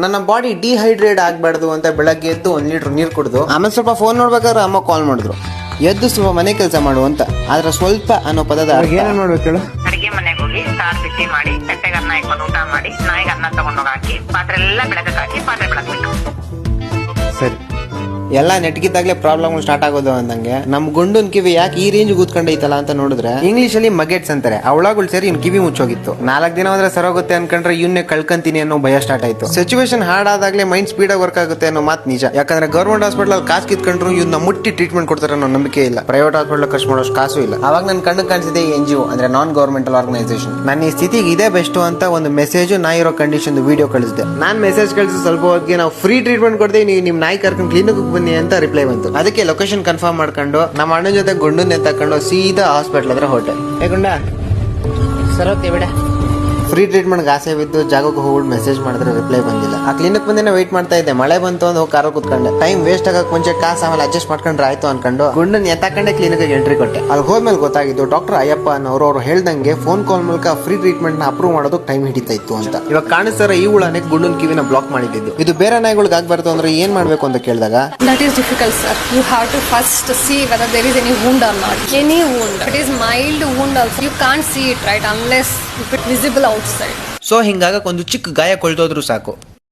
ನನ್ನ body dehydrate ಆಗಬಾರ್ದು ಅಂತ ಬೆಳಗ್ಗೆ ಎದ್ದು 1 ಲೀಟರ್ ನೀರು ಕುಡಿದು ಆಮೇಲೆ ಸ್ವಲ್ಪ ಫೋನ್ ನೋಡ್ಬೇಕಾದ್ರೆ ಅಮ್ಮ ಕಾಲ್ ಮಾಡಿದ್ರು. ಎದ್ದು ಸ್ವಲ್ಪ ಮನೆ ಕೆಲಸ ಮಾಡು ಅಂತ. ಆದ್ರೆ ಸ್ವಲ್ಪ ಅನ್ನೋ ಪದದ ಏನೇನು ಮಾಡ್ಬೇಕು ಹೇಳು? ಅಡಿಗೆ ಮನೆಗೆ ಹೋಗಿ ಸಾರು ಬಿಸಿ ಮಾಡಿ ತಟ್ಟೆಗೆ ಅನ್ನ ಇಟ್ಕೊಂಡು ಊಟ ಮಾಡಿ ನಾಯಿಗೆ ಅನ್ನ ತಗೊಂಡೋಗಿ ಹಾಕಿ ಪಾತ್ರೆ ಎಲ್ಲ ಬೆಳಗ್ಗೆ ಹಾಕಿ ಪಾತ್ರೆ ಬೆಳಗ್ಬೇಕು. ಸರಿ, ಎಲ್ಲ ನೆಟ್ಗಿದ್ದಾಗ್ಲೇ ಪ್ರಾಬ್ಲಮ್ ಸ್ಟಾರ್ಟ್ ಆಗೋದು ಅಂದಂಗೆ ನಮ್ ಗುಂಡನ್ ಕಿವಿ ಯಾಕೆ ಈ ರೇಂಜ್ ಕೂತ್ಕೊಂಡೈತಲ್ಲ ಅಂತ ನೋಡಿದ್ರೆ ಇಂಗ್ಲಿಷ್ ಅಲ್ಲಿ ಮಗೆಟ್ಸ್ ಅಂತಾರೆ. ಅವಳಗಳು ಸೇರಿ ಇನ್ ಕಿವಿ ಮುಚ್ಚೋಗಿತ್ತು. 4 ದಿನ ಹೋದ್ರೆ ಸರೋಗುತ್ತೆ ಅನ್ಕೊಂಡ್ರೆ ಇವನ್ನೇ ಕಳ್ಕಂತೀನಿ ಅನ್ನೋ ಭಯ ಸ್ಟಾರ್ಟ್ ಆಯ್ತು. ಸಿಚುವೇಶನ್ ಹಾರ್ಡ್ ಆದಾಗ್ಲೇ ಮೈಂಡ್ ಸ್ಪೀಡ್ ಆಗಿ ವರ್ಕ್ ಆಗುತ್ತೆ ಅನ್ನೋ ಮಾತು ನಿಜ. ಯಾಕಂದ್ರೆ ಗೌರ್ಮೆಂಟ್ ಹಾಸ್ಪಿಟಲ್ ಅಲ್ಲಿ ಕಾಸು ಕಿತ್ಕೊಂಡ್ರು ಇವ್ನ ಮುಟ್ಟಿ ಟ್ರೀಟ್ಮೆಂಟ್ ಕೊಡ್ತಾರೆ ಅನ್ನೋ ನಂಬಿಕೆ ಇಲ್ಲ. ಪ್ರೈವೇಟ್ ಹಾಸ್ಪಿಟಲ್ ಖರ್ಚು ಮಾಡೋಷ್ಟು ಕಾಸು ಇಲ್ಲ. ಅವಾಗ ನನ್ ಕಣ್ಣು ಕಾಣಿಸಿದೆ NGO ಅಂದ್ರೆ ನಾನ್ ಗವರ್ಮೆಂಟಲ್ ಆರ್ಗನೈಸೇಷನ್. ನನ್ನ ಈ ಸ್ಥಿತಿಗೆ ಇದೇ ಬೆಸ್ಟ್ ಅಂತ ಒಂದು ಮೆಸೇಜ್ ನಾ ಇರೋ ಕಂಡೀಷನ್ ವಿಡಿಯೋ ಕಳಿಸಿದೆ. ನಾನ್ ಮೆಸೇಜ್ ಕಳಿಸಿ ಸ್ವಲ್ಪ ಹೊತ್ತಿಗೆ ನಾವು ಫ್ರೀ ಟ್ರೀಟ್ಮೆಂಟ್ ಕೊಡ್ತೀವಿ, ನೀವು ನಿಮ್ ನಾಯಿ ಕರ್ಕೊಂಡು ಕ್ಲಿನಿಕ್ ಬನ್ನಿ ಅಂತ ರಿಪ್ಲೈ ಬಂತು. ಅದಕ್ಕೆ ಲೊಕೇಶನ್ ಕನ್ಫರ್ಮ್ ಮಾಡ್ಕೊಂಡು ನಮ್ಮ ಅಣ್ಣನ ಜೊತೆ ಗುಂಡನ್ನೇ ತಕೊಂಡು ಸೀದಾ ಹಾಸ್ಪಿಟಲ್ ಹತ್ರ ಹೊರಟೆ. ಗುಂಡ ಸರೋತೆ ಬಿಡ. ಫ್ರೀ ಟ್ರೀಟ್ಮೆಂಟ್ ಆಸೆ ಬಿದ್ದು ಜಾಗಕ್ಕೆ ಹೋಗ್ಬಿಟ್ಟು ಮೆಸೇಜ್ ಮಾಡಿದ್ರೆ ರಿಪ್ಲೈ ಬಂದಿಲ್ಲ. ಆ ಕ್ಲಿನಿಕ್ ಬಂದೇನೆ ವೆಯ್ಟ್ ಮಾಡ್ತಾ ಇದ್ದೆ. ಮಳೆ ಬಂತು ಅಂತ ಹೋಗಿ ಕಾರಲ್ಲಿ ಕುತ್ಕೊಂಡೆ. ಟೈಮ್ ವೇಸ್ಟ್ ಆಗಕ್ಕೆ ಮುಂಚೆ ಕಾಸು ಆಮೇಲೆ ಅಡ್ಜಸ್ಟ್ ಮಾಡ್ಕೊಂಡ್ರೆ ಆಯ್ತು ಅನ್ಕೊಂಡು ಗುಂಡನ್ ಎತ್ತಾಕೊಂಡೆ ಕ್ಲಿನಿಕ್ ಎಂಟ್ರಿ ಕೊಟ್ಟೆ. ಅಲ್ಲಿ ಹೋದ್ಮೇಲೆ ಗೊತ್ತಾಗಿದ್ದು ಡಾಕ್ಟರ್ ಅಯ್ಯಪ್ಪ ಅನ್ನೋರು ಅವ್ರು ಹೇಳ್ದಂಗೆ ಫೋನ್ ಕಾಲ್ ಮೂಲಕ ಫ್ರೀ ಟ್ರೀಟ್ಮೆಂಟ್ ನ ಅಪ್ರೂವ್ ಮಾಡೋದಕ್ಕೆ ಟೈಮ್ ಹಿಡಿತಾ ಇತ್ತು ಅಂತ. ಇವಾಗ ಕಾಣಿಸ್ತಾರ ಈ ಹುಳನೆ ಗುಂಡನ್ ಕಿವಿನ ಬ್ಲಾಕ್ ಮಾಡಿದ್ದು. ಇದು ಬೇರೆ ನಾಯಿಗಳಿಗೆ ಆಗ್ಬಾರ್ದು ಅಂದ್ರೆ ಏನ್ ಮಾಡ್ಬೇಕು ಅಂತ ಕೇಳಿದಾಗ that is difficult, sir. You have to first see whether there is any wound or not. Any wound, if it is mild wound also, you can't see it, right, unless if it visible outside. So ಹಿಂಗಾಗಕ್ಕೆ ಒಂದು ಚಿಕ್ಕ ಗಾಯ ಕೊಳ್ತೋದ್ರು ಸಾಕು.